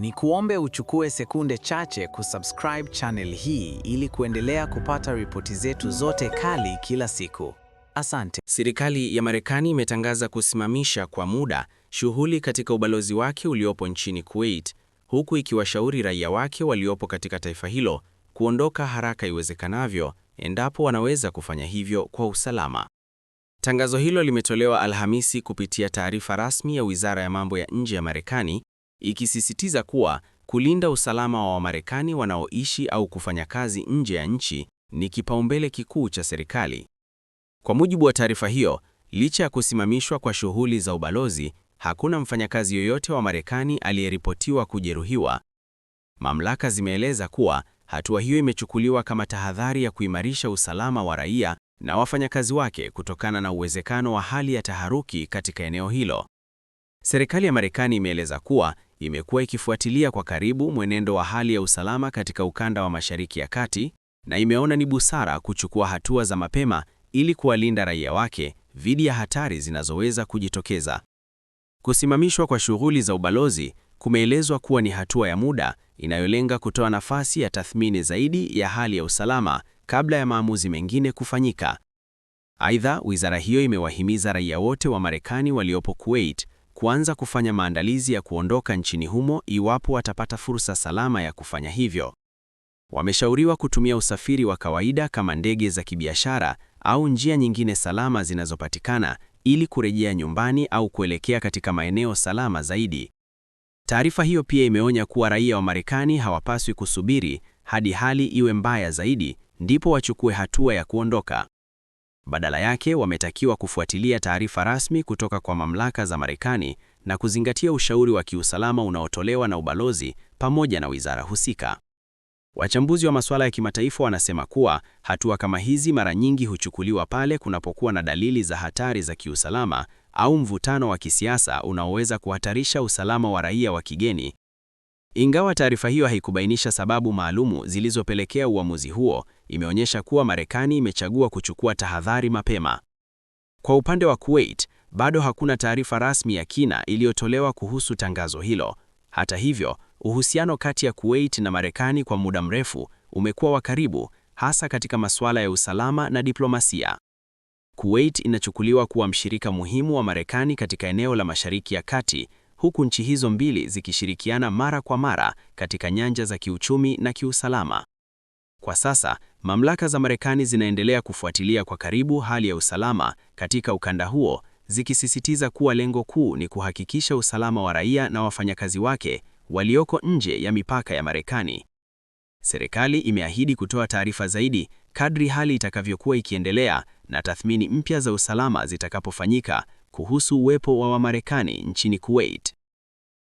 Ni kuombe uchukue sekunde chache kusubscribe channel hii ili kuendelea kupata ripoti zetu zote kali kila siku. Asante. Serikali ya Marekani imetangaza kusimamisha kwa muda shughuli katika ubalozi wake uliopo nchini Kuwait, huku ikiwashauri raia wake waliopo katika taifa hilo kuondoka haraka iwezekanavyo endapo wanaweza kufanya hivyo kwa usalama. Tangazo hilo limetolewa Alhamisi kupitia taarifa rasmi ya Wizara ya Mambo ya Nje ya Marekani, ikisisitiza kuwa kulinda usalama wa Wamarekani wanaoishi au kufanya kazi nje ya nchi ni kipaumbele kikuu cha serikali. Kwa mujibu wa taarifa hiyo, licha ya kusimamishwa kwa shughuli za ubalozi, hakuna mfanyakazi yoyote wa Marekani aliyeripotiwa kujeruhiwa. Mamlaka zimeeleza kuwa hatua hiyo imechukuliwa kama tahadhari ya kuimarisha usalama wa raia na wafanyakazi wake kutokana na uwezekano wa hali ya taharuki katika eneo hilo. Serikali ya Marekani imeeleza kuwa imekuwa ikifuatilia kwa karibu mwenendo wa hali ya usalama katika ukanda wa Mashariki ya Kati na imeona ni busara kuchukua hatua za mapema ili kuwalinda raia wake dhidi ya hatari zinazoweza kujitokeza. Kusimamishwa kwa shughuli za ubalozi kumeelezwa kuwa ni hatua ya muda inayolenga kutoa nafasi ya tathmini zaidi ya hali ya usalama kabla ya maamuzi mengine kufanyika. Aidha, wizara hiyo imewahimiza raia wote wa Marekani waliopo Kuwait kuanza kufanya maandalizi ya kuondoka nchini humo iwapo watapata fursa salama ya kufanya hivyo. Wameshauriwa kutumia usafiri wa kawaida kama ndege za kibiashara au njia nyingine salama zinazopatikana ili kurejea nyumbani au kuelekea katika maeneo salama zaidi. Taarifa hiyo pia imeonya kuwa raia wa Marekani hawapaswi kusubiri hadi hali iwe mbaya zaidi ndipo wachukue hatua ya kuondoka. Badala yake, wametakiwa kufuatilia taarifa rasmi kutoka kwa mamlaka za Marekani na kuzingatia ushauri wa kiusalama unaotolewa na ubalozi pamoja na wizara husika. Wachambuzi wa masuala ya kimataifa wanasema kuwa hatua kama hizi mara nyingi huchukuliwa pale kunapokuwa na dalili za hatari za kiusalama au mvutano wa kisiasa unaoweza kuhatarisha usalama wa raia wa kigeni. Ingawa taarifa hiyo haikubainisha sababu maalumu zilizopelekea uamuzi huo, imeonyesha kuwa Marekani imechagua kuchukua tahadhari mapema. Kwa upande wa Kuwait, bado hakuna taarifa rasmi ya kina iliyotolewa kuhusu tangazo hilo. Hata hivyo, uhusiano kati ya Kuwait na Marekani kwa muda mrefu umekuwa wa karibu, hasa katika masuala ya usalama na diplomasia. Kuwait inachukuliwa kuwa mshirika muhimu wa Marekani katika eneo la Mashariki ya Kati, huku nchi hizo mbili zikishirikiana mara kwa mara katika nyanja za kiuchumi na kiusalama. Kwa sasa, mamlaka za Marekani zinaendelea kufuatilia kwa karibu hali ya usalama katika ukanda huo, zikisisitiza kuwa lengo kuu ni kuhakikisha usalama wa raia na wafanyakazi wake walioko nje ya mipaka ya Marekani. Serikali imeahidi kutoa taarifa zaidi kadri hali itakavyokuwa ikiendelea na tathmini mpya za usalama zitakapofanyika kuhusu uwepo wa Wamarekani nchini Kuwait.